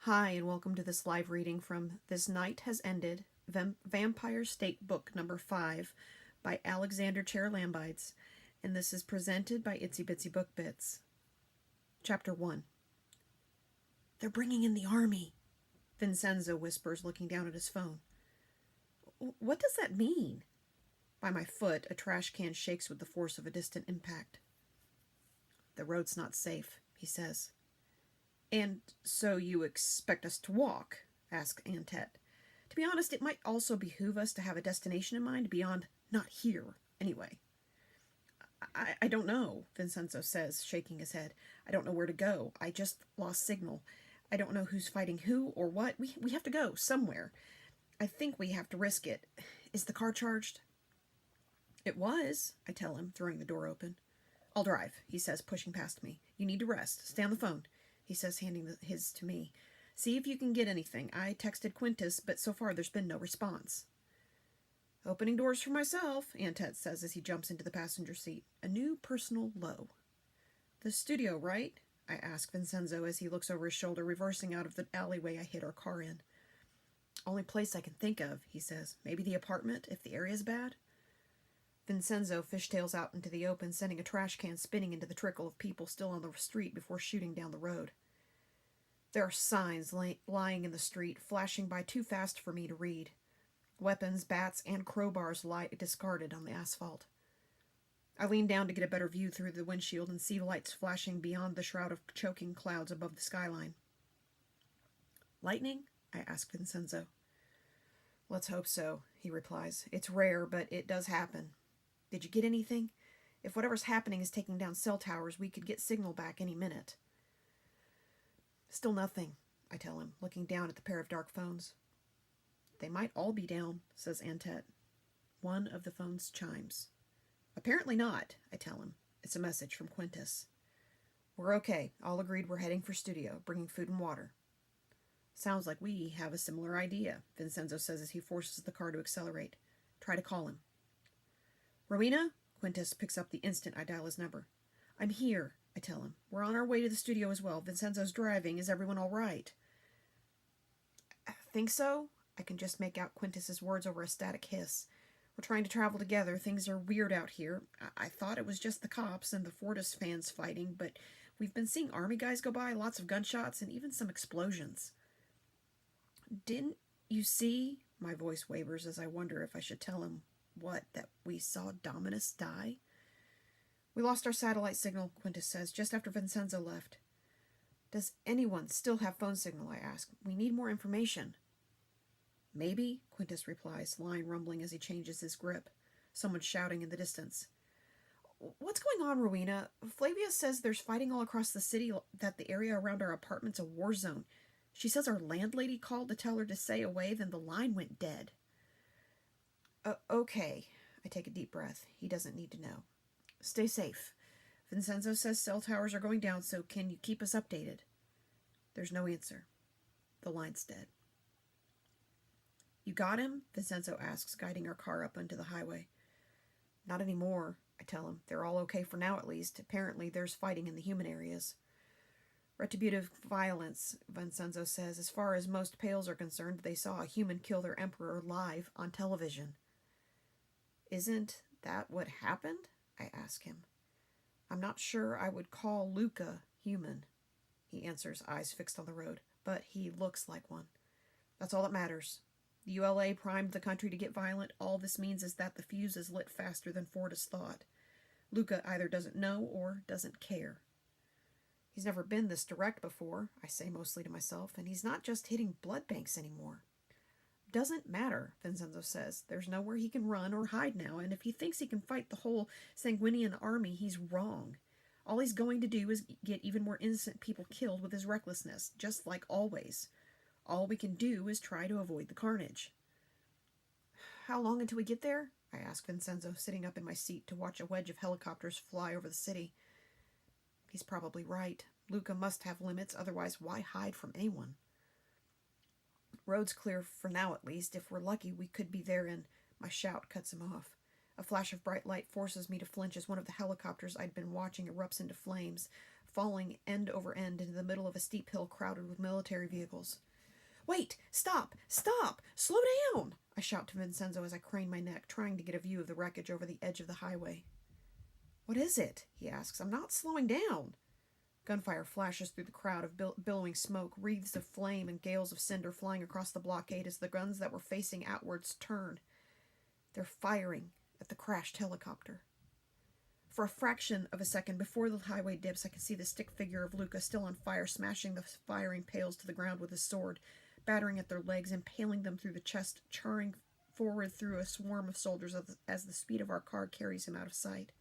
Hi, and welcome to this live reading from This Night Has Ended, Vampire State Book Number 5 by Alexander Charalambides, and this is presented by Itsy Bitsy Book Bits. Chapter 1. They're bringing in the army, Vincenzo whispers, looking down at his phone. What does that mean? By my foot, a trash can shakes with the force of a distant impact. The road's not safe, he says. And so you expect us to walk? Asks Antet. To be honest, it might also behoove us to have a destination in mind beyond not here, anyway. I don't know, Vincenzo says, shaking his head. I don't know where to go. I just lost signal. I don't know who's fighting who or what. We have to go somewhere. I think we have to risk it. Is the car charged? It was, I tell him, throwing the door open. I'll drive, he says, pushing past me. You need to rest. Stay on the phone, he says, handing his to me. See if you can get anything. I texted Quintus, but so far there's been no response. Opening doors for myself, Antet says as he jumps into the passenger seat. A new personal low. The studio, right? I ask Vincenzo as he looks over his shoulder, reversing out of the alleyway I hid our car in. Only place I can think of, he says. Maybe the apartment, if the area's bad? Vincenzo fishtails out into the open, sending a trash can spinning into the trickle of people still on the street before shooting down the road. There are signs lying in the street, flashing by too fast for me to read. Weapons, bats, and crowbars lie discarded on the asphalt. I lean down to get a better view through the windshield and see lights flashing beyond the shroud of choking clouds above the skyline. Lightning? I ask Vincenzo. Let's hope so, he replies. It's rare, but it does happen. Did you get anything? If whatever's happening is taking down cell towers, we could get signal back any minute. Still nothing, I tell him, looking down at the pair of dark phones. They might all be down, says Antet. One of the phones chimes. Apparently not, I tell him. It's a message from Quintus. We're okay. All agreed we're heading for studio, bringing food and water. Sounds like we have a similar idea, Vincenzo says as he forces the car to accelerate. Try to call him. Rowena? Quintus picks up the instant I dial his number. I'm here, I tell him. We're on our way to the studio as well. Vincenzo's driving. Is everyone all right? Think so? I can just make out Quintus's words over a static hiss. We're trying to travel together. Things are weird out here. I thought it was just the cops and the Fortis fans fighting, but we've been seeing army guys go by, lots of gunshots, and even some explosions. Didn't you see? My voice wavers as I wonder if I should tell him that we saw Dominus die? We lost our satellite signal, Quintus says, just after Vincenzo left. Does anyone still have phone signal, I ask. We need more information. Maybe, Quintus replies, line rumbling as he changes his grip. Someone shouting in the distance. What's going on, Rowena? Flavia says there's fighting all across the city, that the area around our apartment's a war zone. She says our landlady called to tell her to stay away, then the line went dead. Okay. I take a deep breath. He doesn't need to know. Stay safe. Vincenzo says cell towers are going down, so can you keep us updated? There's no answer. The line's dead. You got him? Vincenzo asks, guiding our car up onto the highway. Not anymore, I tell him. They're all okay for now, at least. Apparently there's fighting in the human areas. Retributive violence, Vincenzo says. As far as most Pales are concerned, they saw a human kill their emperor live on television. Isn't that what happened? I ask him. I'm not sure I would call Luca human, he answers, eyes fixed on the road, but he looks like one. That's all that matters. The ULA primed the country to get violent. All this means is that the fuse is lit faster than Fortis thought. Luca either doesn't know or doesn't care. He's never been this direct before, I say mostly to myself, and he's not just hitting blood banks anymore. Doesn't matter, Vincenzo says. There's nowhere he can run or hide now, and if he thinks he can fight the whole Sanguinian army, he's wrong. All he's going to do is get even more innocent people killed with his recklessness, just like always. All we can do is try to avoid the carnage. How long until we get there? I ask Vincenzo, sitting up in my seat to watch a wedge of helicopters fly over the city. He's probably right. Luca must have limits, otherwise why hide from anyone? Road's clear for now, at least. If we're lucky, we could be there in... My shout cuts him off. A flash of bright light forces me to flinch as one of the helicopters I'd been watching erupts into flames, falling end over end into the middle of a steep hill crowded with military vehicles. "Wait! Stop! Stop! Slow down!" I shout to Vincenzo as I crane my neck, trying to get a view of the wreckage over the edge of the highway. "What is it?" he asks. "I'm not slowing down." Gunfire flashes through the crowd of billowing smoke, wreaths of flame and gales of cinder flying across the blockade as the guns that were facing outwards turn. They're firing at the crashed helicopter. For a fraction of a second before the highway dips, I can see the stick figure of Luca still on fire, smashing the firing pails to the ground with his sword, battering at their legs, impaling them through the chest, charring forward through a swarm of soldiers as the speed of our car carries him out of sight.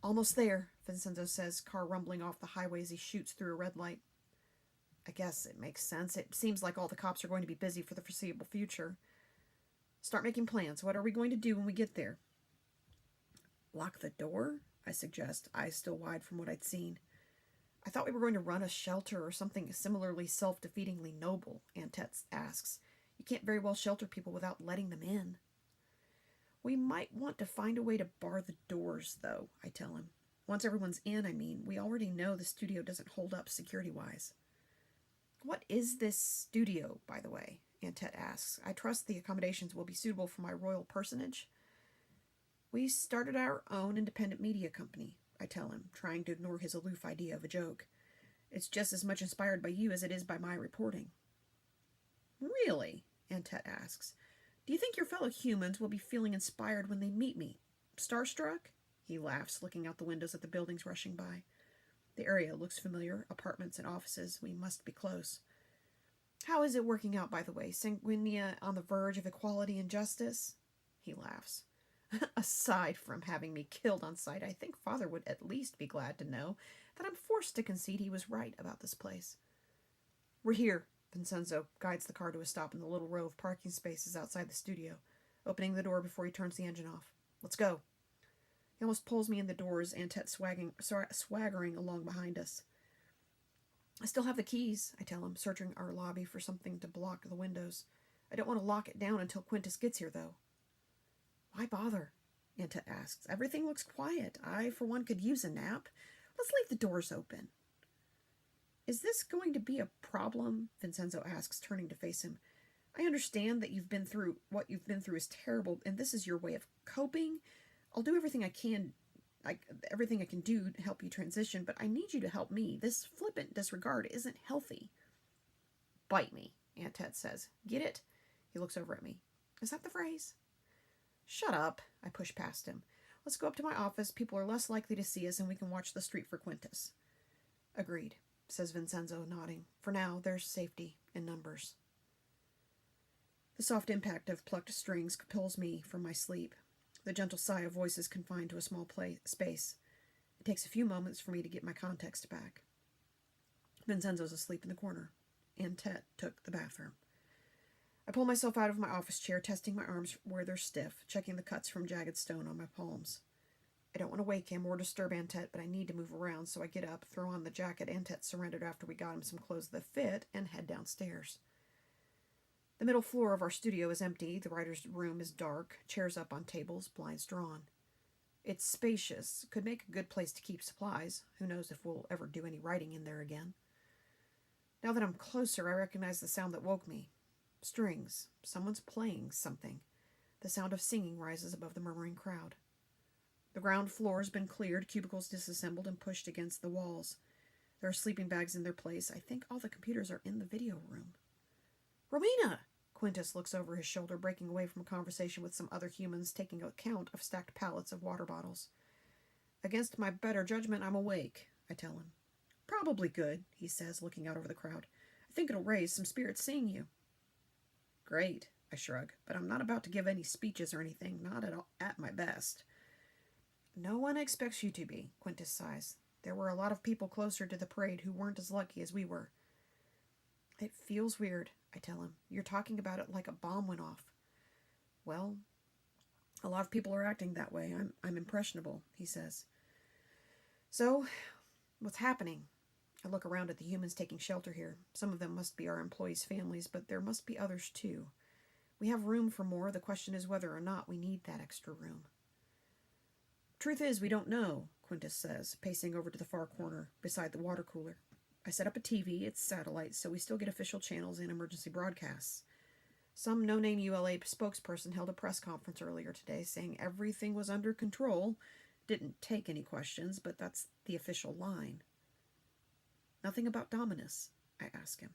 "Almost there," Vincenzo says, car rumbling off the highway as he shoots through a red light. I guess it makes sense. It seems like all the cops are going to be busy for the foreseeable future. "Start making plans. What are we going to do when we get there?" "Lock the door?" I suggest, eyes still wide from what I'd seen. "I thought we were going to run a shelter or something similarly self-defeatingly noble," Antette asks. "You can't very well shelter people without letting them in." "We might want to find a way to bar the doors, though," I tell him. "Once everyone's in, I mean. We already know the studio doesn't hold up security-wise." "What is this studio, by the way?" Antette asks. "I trust the accommodations will be suitable for my royal personage." "We started our own independent media company," I tell him, trying to ignore his aloof idea of a joke. "It's just as much inspired by you as it is by my reporting." "Really?" Antette asks. "Do you think your fellow humans will be feeling inspired when they meet me? Starstruck?" He laughs, looking out the windows at the buildings rushing by. The area looks familiar, apartments and offices. We must be close. "How is it working out, by the way? Sanguinia on the verge of equality and justice?" He laughs. "Aside from having me killed on sight, I think Father would at least be glad to know that I'm forced to concede he was right about this place." "We're here." Vincenzo guides the car to a stop in the little row of parking spaces outside the studio, opening the door before he turns the engine off. "Let's go." He almost pulls me in the doors, Antette swaggering along behind us. "I still have the keys," I tell him, searching our lobby for something to block the windows. "I don't want to lock it down until Quintus gets here, though." "Why bother?" Antette asks. "Everything looks quiet. I, for one, could use a nap. Let's leave the doors open." "Is this going to be a problem?" Vincenzo asks, turning to face him. "I understand that what you've been through is terrible, and this is your way of coping. I'll do everything I can do to help you transition, but I need you to help me. This flippant disregard isn't healthy." "Bite me," Antette says. "Get it?" He looks over at me. "Is that the phrase?" "Shut up," I push past him. "Let's go up to my office. People are less likely to see us, and we can watch the street for Quintus." "Agreed," says Vincenzo, nodding. "For now, there's safety in numbers." The soft impact of plucked strings pulls me from my sleep. The gentle sigh of voices confined to a small space. It takes a few moments for me to get my context back. Vincenzo's asleep in the corner. Antette took the bathroom. I pull myself out of my office chair, testing my arms where they're stiff, checking the cuts from jagged stone on my palms. I don't want to wake him or disturb Antette, but I need to move around, so I get up, throw on the jacket Antette surrendered after we got him some clothes that fit, and head downstairs. The middle floor of our studio is empty. The writer's room is dark, chairs up on tables, blinds drawn. It's spacious, could make a good place to keep supplies. Who knows if we'll ever do any writing in there again. Now that I'm closer, I recognize the sound that woke me. Strings. Someone's playing something. The sound of singing rises above the murmuring crowd. The ground floor has been cleared, cubicles disassembled and pushed against the walls. There are sleeping bags in their place. I think all the computers are in the video room. "Rowena!" Quintus looks over his shoulder, breaking away from a conversation with some other humans, taking account of stacked pallets of water bottles. "Against my better judgment, I'm awake," I tell him. "Probably good," he says, looking out over the crowd. "I think it'll raise some spirits seeing you." "Great," I shrug, "but I'm not about to give any speeches or anything, not at my best." "No one expects you to be," Quintus sighs. "There were a lot of people closer to the parade who weren't as lucky as we were." "It feels weird," I tell him. "You're talking about it like a bomb went off." "Well, a lot of people are acting that way. I'm impressionable," he says. "So, what's happening?" I look around at the humans taking shelter here. Some of them must be our employees' families, but there must be others too. We have room for more. The question is whether or not we need that extra room. "Truth is, we don't know," Quintus says, pacing over to the far corner beside the water cooler. I set up a TV, it's satellite, so we still get official channels and emergency broadcasts. Some no-name ULA spokesperson held a press conference earlier today saying everything was under control. Didn't take any questions, but that's the official line. Nothing about Dominus, I ask him.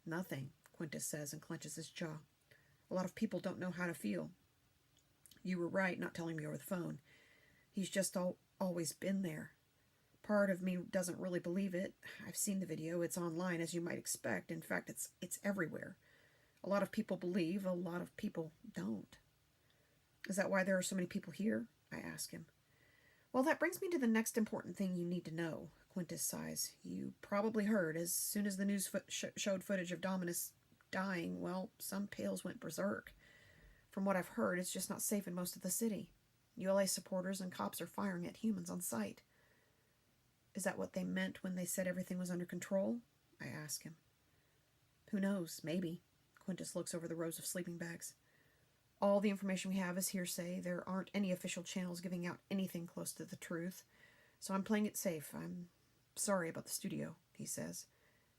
Nothing, Quintus says and clenches his jaw. A lot of people don't know how to feel. You were right not telling me over the phone. He's just always been there. Part of me doesn't really believe it. I've seen the video. It's online, as you might expect. In fact, it's everywhere. A lot of people believe, a lot of people don't. Is that why there are so many people here? I ask him. Well, that brings me to the next important thing you need to know, Quintus sighs. You probably heard, as soon as the news showed footage of Dominus dying, well, some Pales went berserk. From what I've heard, it's just not safe in most of the city. ULA supporters and cops are firing at humans on sight. Is that what they meant when they said everything was under control? I ask him. Who knows? Maybe. Quintus looks over the rows of sleeping bags. All the information we have is hearsay. There aren't any official channels giving out anything close to the truth. So I'm playing it safe. I'm sorry about the studio, he says.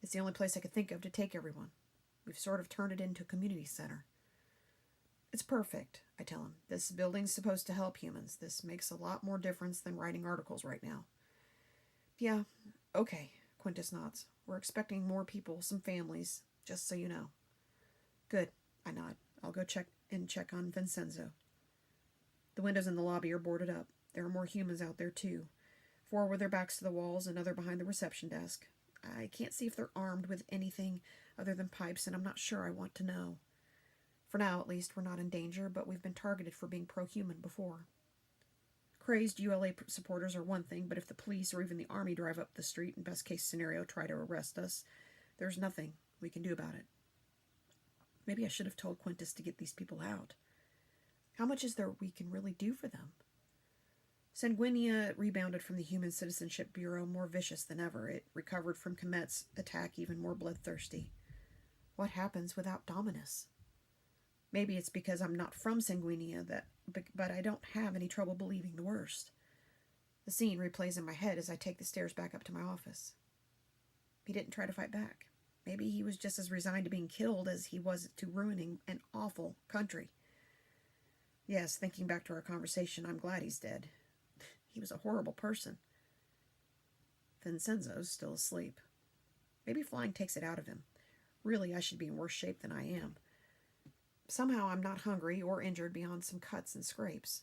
It's the only place I could think of to take everyone. We've sort of turned it into a community center. It's perfect, I tell him. This building's supposed to help humans. This makes a lot more difference than writing articles right now. Yeah, okay, Quintus nods. We're expecting more people, some families, just so you know. Good, I nod. I'll go check on Vincenzo. The windows in the lobby are boarded up. There are more humans out there, too. 4 with their backs to the walls, another behind the reception desk. I can't see if they're armed with anything other than pipes, and I'm not sure I want to know. For now, at least, we're not in danger, but we've been targeted for being pro-human before. Crazed ULA supporters are one thing, but if the police or even the army drive up the street and best-case scenario try to arrest us, there's nothing we can do about it. Maybe I should have told Quintus to get these people out. How much is there we can really do for them? Sanguinia rebounded from the Human Citizenship Bureau more vicious than ever. It recovered from Komet's attack even more bloodthirsty. What happens without Dominus? Maybe it's because I'm not from Sanguinia, but I don't have any trouble believing the worst. The scene replays in my head as I take the stairs back up to my office. He didn't try to fight back. Maybe he was just as resigned to being killed as he was to ruining an awful country. Yes, thinking back to our conversation, I'm glad he's dead. He was a horrible person. Vincenzo's still asleep. Maybe flying takes it out of him. Really, I should be in worse shape than I am. Somehow I'm not hungry or injured beyond some cuts and scrapes.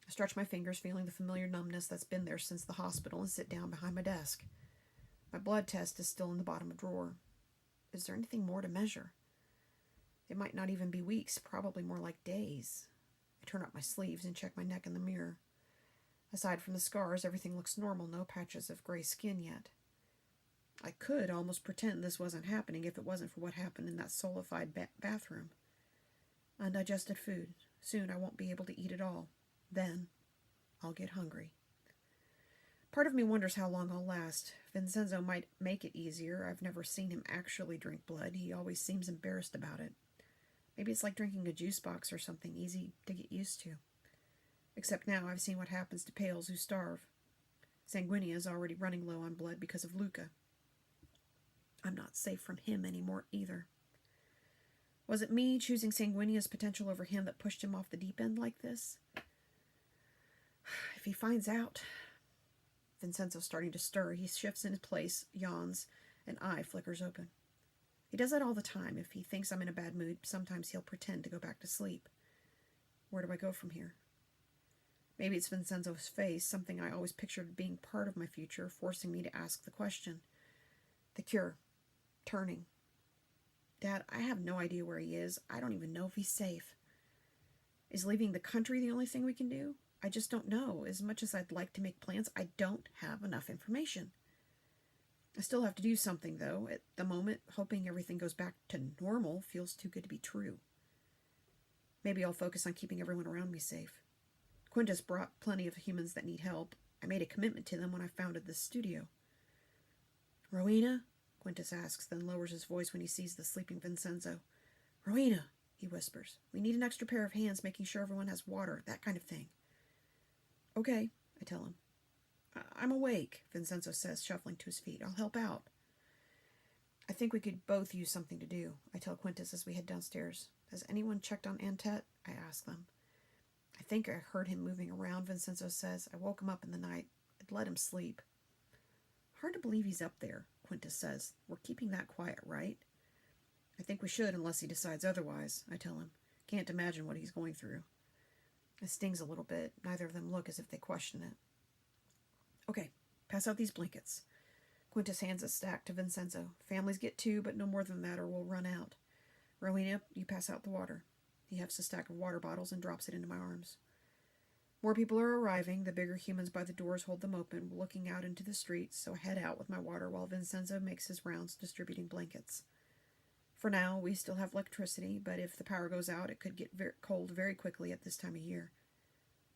I stretch my fingers, feeling the familiar numbness that's been there since the hospital, and sit down behind my desk. My blood test is still in the bottom drawer. Is there anything more to measure? It might not even be weeks, probably more like days. I turn up my sleeves and check my neck in the mirror. Aside from the scars, everything looks normal, no patches of gray skin yet. I could almost pretend this wasn't happening if it wasn't for what happened in that soulified bathroom. Undigested food. Soon I won't be able to eat it all. Then I'll get hungry. Part of me wonders how long I'll last. Vincenzo might make it easier. I've never seen him actually drink blood. He always seems embarrassed about it. Maybe it's like drinking a juice box or something, easy to get used to. Except now I've seen what happens to Pales who starve. Sanguinia is already running low on blood because of Luca. I'm not safe from him anymore either. Was it me choosing Sanguinia's potential over him that pushed him off the deep end like this? If he finds out... Vincenzo's starting to stir. He shifts in his place, yawns, an eye flickers open. He does that all the time. If he thinks I'm in a bad mood, sometimes he'll pretend to go back to sleep. Where do I go from here? Maybe it's Vincenzo's face, something I always pictured being part of my future, forcing me to ask the question. The cure. Turning. Dad, I have no idea where he is. I don't even know if he's safe. Is leaving the country the only thing we can do? I just don't know. As much as I'd like to make plans, I don't have enough information. I still have to do something, though. At the moment, hoping everything goes back to normal feels too good to be true. Maybe I'll focus on keeping everyone around me safe. Quintus brought plenty of humans that need help. I made a commitment to them when I founded this studio. Rowena? Quintus asks, then lowers his voice when he sees the sleeping Vincenzo. Rowena, he whispers. We need an extra pair of hands making sure everyone has water, that kind of thing. Okay, I tell him. I'm awake, Vincenzo says, shuffling to his feet. I'll help out. I think we could both use something to do, I tell Quintus as we head downstairs. Has anyone checked on Antet? I ask them. I think I heard him moving around, Vincenzo says. I woke him up in the night. I'd let him sleep. Hard to believe he's up there, Quintus says. We're keeping that quiet, right? I think we should, unless he decides otherwise, I tell him. Can't imagine what he's going through. It stings a little bit. Neither of them look as if they question it. Okay, pass out these blankets. Quintus hands a stack to Vincenzo. Families get 2, but no more than that or we'll run out. Rowena, you pass out the water. He hefts a stack of water bottles and drops it into my arms. More people are arriving. The bigger humans by the doors hold them open, looking out into the streets, so I head out with my water while Vincenzo makes his rounds distributing blankets. For now, we still have electricity, but if the power goes out, it could get cold very quickly at this time of year.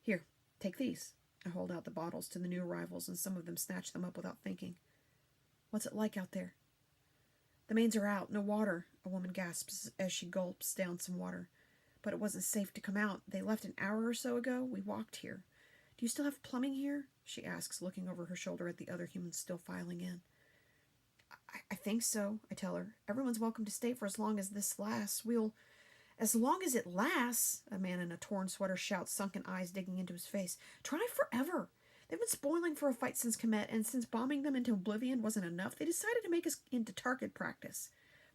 Here, take these. I hold out the bottles to the new arrivals, and some of them snatch them up without thinking. What's it like out there? The mains are out, no water, a woman gasps as she gulps down some water. But it wasn't safe to come out. They left an hour or so ago. We walked here. Do you still have plumbing here? She asks, looking over her shoulder at the other humans still filing in. I think so, I tell her. Everyone's welcome to stay for as long as this lasts. As long as it lasts, a man in a torn sweater shouts, sunken eyes digging into his face. Try forever. They've been spoiling for a fight since Kemet, and since bombing them into oblivion wasn't enough, they decided to make us into target practice.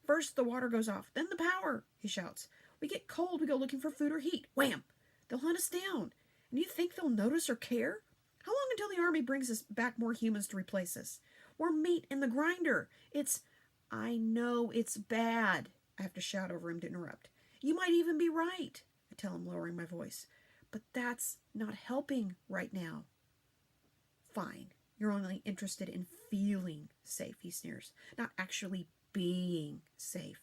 First, the water goes off, then the power, he shouts. We get cold, we go looking for food or heat. Wham! They'll hunt us down. And you think they'll notice or care? How long until the army brings us back more humans to replace us? We're meat in the grinder. I know it's bad. I have to shout over him to interrupt. You might even be right, I tell him, lowering my voice. But that's not helping right now. Fine. You're only interested in feeling safe, he sneers, not actually being safe.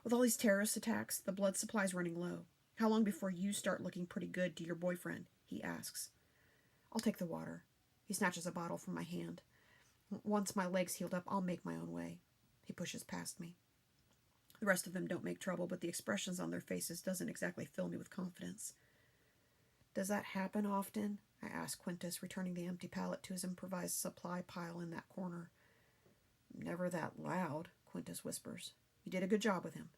With all these terrorist attacks, the blood supply's running low. How long before you start looking pretty good to your boyfriend? He asks. I'll take the water. He snatches a bottle from my hand. Once my leg's healed up, I'll make my own way. He pushes past me. The rest of them don't make trouble, but the expressions on their faces doesn't exactly fill me with confidence. Does that happen often? I ask Quintus, returning the empty pallet to his improvised supply pile in that corner. Never that loud, Quintus whispers. You did a good job with him.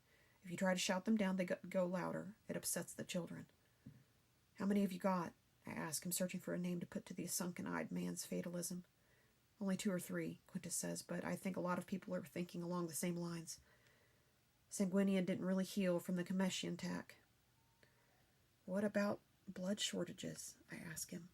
If you try to shout them down, they go louder. It upsets the children. How many have you got? I ask him, searching for a name to put to the sunken-eyed man's fatalism. Only 2 or 3, Quintus says, but I think a lot of people are thinking along the same lines. Sanguinia didn't really heal from the Cometian attack. What about blood shortages? I ask him.